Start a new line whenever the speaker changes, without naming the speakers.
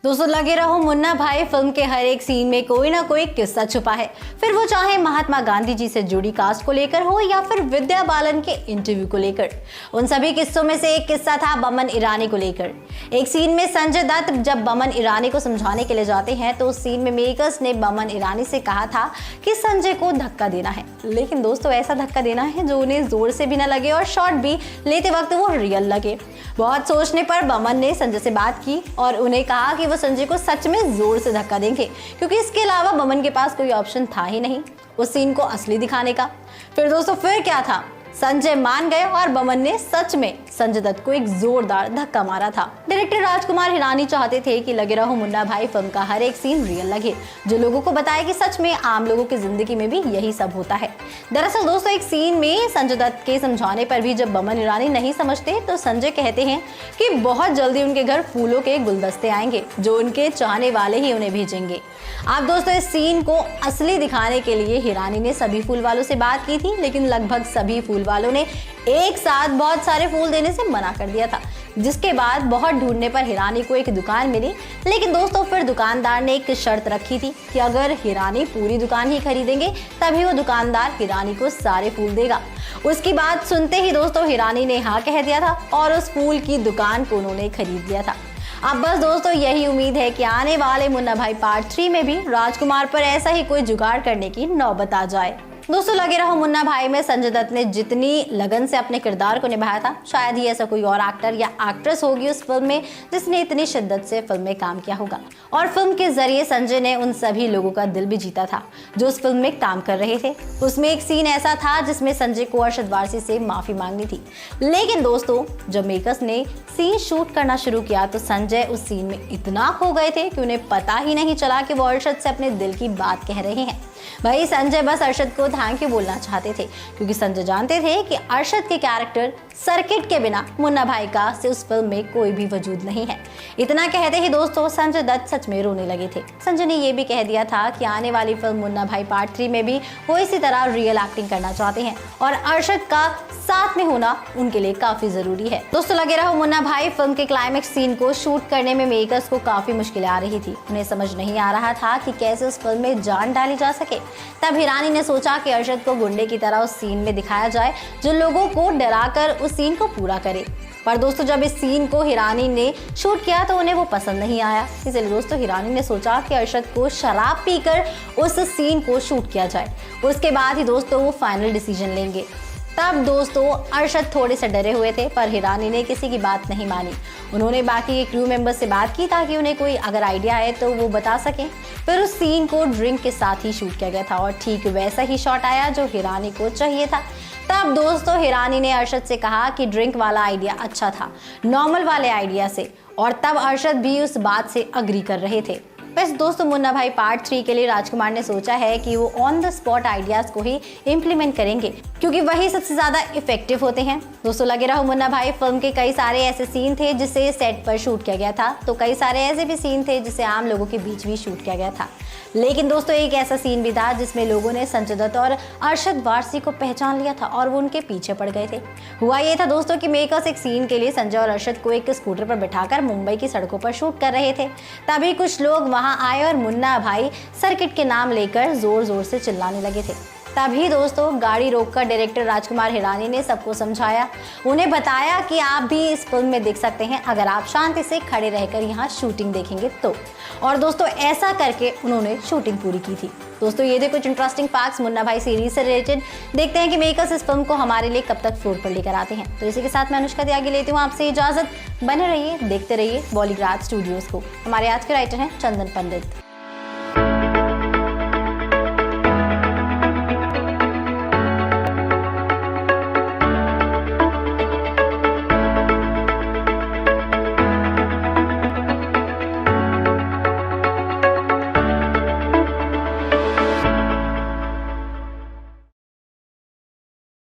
दोस्तों लगे रहो मुन्ना भाई फिल्म के हर एक सीन में कोई ना कोई किस्सा छुपा है, फिर वो चाहे महात्मा गांधी जी से जुड़ी कास्ट को लेकर हो या फिर विद्या बालन के इंटरव्यू को लेकर। उन सभी किस्सों में से एक किस्सा था बमन ईरानी को लेकर। एक सीन में संजय दत्त जब बमन ईरानी को समझाने के लिए जाते हैं तो उस सीन में मेकर्स ने बमन ईरानी से कहा था कि संजय को धक्का देना है, लेकिन दोस्तों ऐसा धक्का देना है जो उन्हें जोर से भी ना लगे और शॉट भी लेते वक्त वो रियल लगे। बहुत सोचने पर बमन ने संजय से बात की और उन्हें कहा कि वो संजय को सच में जोर से धक्का देंगे, क्योंकि इसके अलावा बमन के पास कोई ऑप्शन था ही नहीं उस सीन को असली दिखाने का। फिर क्या था, संजय मान गए और बमन ने सच में संजय दत्त को एक जोरदार धक्का मारा था। डायरेक्टर राजकुमार हिरानी चाहते थे कि लगे रहो मुन्ना भाई फिल्म का हर एक सीन रियल लगे, जो लोगों को बताए कि सच में आम लोगों की जिंदगी में भी यही सब होता है। दरअसल दोस्तों एक सीन में संजय दत्त के समझाने पर भी जब बमन ईरानी नहीं समझते तो संजय कहते हैं कि बहुत जल्दी उनके घर फूलों के गुलदस्ते आएंगे जो उनके चाहने वाले ही उन्हें भेजेंगे। अब दोस्तों इस सीन को असली दिखाने के लिए हिरानी ने सभी फूल वालों से बात की थी, लेकिन लगभग सभी फूल वालों ने एक साथ बहुत सारे फूल देने से मना कर दिया था, जिसके बाद बहुत ढूंढने पर हिरानी को एक दुकान मिली। लेकिन दोस्तों फिर दुकानदार ने एक शर्त रखी थी कि अगर हिरानी पूरी दुकान ही खरीदेंगे तभी वो दुकानदार हिरानी को सारे फूल देगा। उसकी बात सुनते ही दोस्तों हिरानी ने हाँ कह दिया था और उस फूल की दुकान को उन्होंने खरीद लिया था। अब बस दोस्तों यही उम्मीद है कि आने वाले मुन्ना भाई पार्ट 3 में भी राजकुमार पर ऐसा ही कोई जुगाड़ करने की नौबत आ जाए। दोस्तों लगे रहो मुन्ना भाई में संजय दत्त ने जितनी लगन से अपने किरदार को निभाया था, शायद ही ऐसा कोई और एक्टर या एक्ट्रेस होगी उस फिल्म में जिसने इतनी शिद्दत से फिल्म में काम किया होगा। और फिल्म के जरिए संजय ने उन सभी लोगों का दिल भी जीता था जो उस फिल्म में काम कर रहे थे। उसमें एक सीन ऐसा था जिसमें संजय को अरशद वारसी से माफी मांगनी थी, लेकिन दोस्तों जब मेकर्स ने सीन शूट करना शुरू किया तो संजय उस सीन में इतना खो गए थे कि उन्हें पता ही नहीं चला कि वो अरशद से अपने दिल की बात कह रहे हैं। भाई संजय बस अरशद को थैंक यू बोलना चाहते थे, क्योंकि संजय जानते थे कि अरशद के कैरेक्टर सर्किट के बिना मुन्ना भाई का से उस फिल्म में कोई भी वजूद नहीं है। इतना कहते ही दोस्तों संजय दत्त सच में रोने लगे थे। संजय ने ये भी कह दिया था कि आने वाली फिल्म मुन्ना भाई पार्ट 3 में भी वो इसी तरह रियल एक्टिंग करना चाहते हैं और अरशद का साथ में होना उनके लिए काफी जरूरी है। दोस्तों लगे रहो मुन्ना भाई फिल्म के क्लाइमेक्स सीन को शूट करने में मेकर्स को काफी मुश्किलें आ रही थी। उन्हें समझ नहीं आ रहा था कि कैसे उस फिल्म में जान डाली जा सके। तब हिरानी ने सोचा कि अरशद को गुंडे की तरह उस सीन में दिखाया जाए जो लोगों को डराकर उस सीन को पूरा करे। पर दोस्तों जब इस सीन को हिरानी ने शूट किया तो उन्हें वो पसंद नहीं आया, इसलिए दोस्तों हिरानी ने सोचा कि अरशद को शराब पीकर उस सीन को शूट किया जाए। उसके बाद ही दोस्तों वो फाइनल डिसीजन लेंगे। तब दोस्तों अरशद थोड़े से डरे हुए थे, पर हिरानी ने किसी की बात नहीं मानी। उन्होंने बाकी के क्रू मेंबर्स से बात की ताकि उन्हें कोई अगर आइडिया है तो वो बता सकें। फिर उस सीन को ड्रिंक के साथ ही शूट किया गया था और ठीक वैसा ही शॉट आया जो हिरानी को चाहिए था। तब दोस्तों हिरानी ने अरशद से कहा कि ड्रिंक वाला आइडिया अच्छा था नॉर्मल वाले आइडिया से, और तब अरशद भी उस बात से अग्री कर रहे थे। बस दोस्तों मुन्ना भाई पार्ट 3 के लिए राजकुमार ने सोचा है कि वो ऑन द स्पॉट आइडियाज को ही इम्प्लीमेंट करेंगे, क्योंकि वही सबसे ज्यादा इफेक्टिव होते हैं। दोस्तों लगे रहो मुन्ना भाई फिल्म के कई सारे ऐसे सीन थे जिसे सेट पर शूट किया गया था, तो कई सारे ऐसे भी सीन थे जिसे आम लोगों के बीच भी शूट किया गया था। लेकिन दोस्तों एक ऐसा सीन भी था जिसमें लोगों ने संजय दत्त और अरशद वारसी को पहचान लिया था और वो उनके पीछे पड़ गए थे। हुआ ये था दोस्तों कि मेकर्स एक सीन के लिए संजय और अरशद को एक स्कूटर पर बिठाकर मुंबई की सड़कों पर शूट कर रहे थे। तभी कुछ लोग वहां आए और मुन्ना भाई सर्किट के नाम लेकर जोर जोर से चिल्लाने लगे थे। तभी दोस्तों गाड़ी रोककर डायरेक्टर राजकुमार हिरानी ने सबको समझाया, उन्हें बताया कि आप भी इस फिल्म में देख सकते हैं अगर आप शांति से खड़े रहकर यहाँ शूटिंग देखेंगे तो। और दोस्तों ऐसा करके उन्होंने शूटिंग पूरी की थी। दोस्तों ये थे कुछ इंटरेस्टिंग फैक्ट्स मुन्ना भाई सीरीज से रिलेटेड। देखते हैं कि मेकर्स इस फिल्म को हमारे लिए कब तक फ्लोर पर लेकर आते हैं। तो इसी के साथ मैं अनुष्का त्यागी लेती हूँ आपसे इजाजत। बने रहिए, देखते रहिए बॉलीग्राज स्टूडियोज को। हमारे आज के राइटर हैं चंदन पंडित।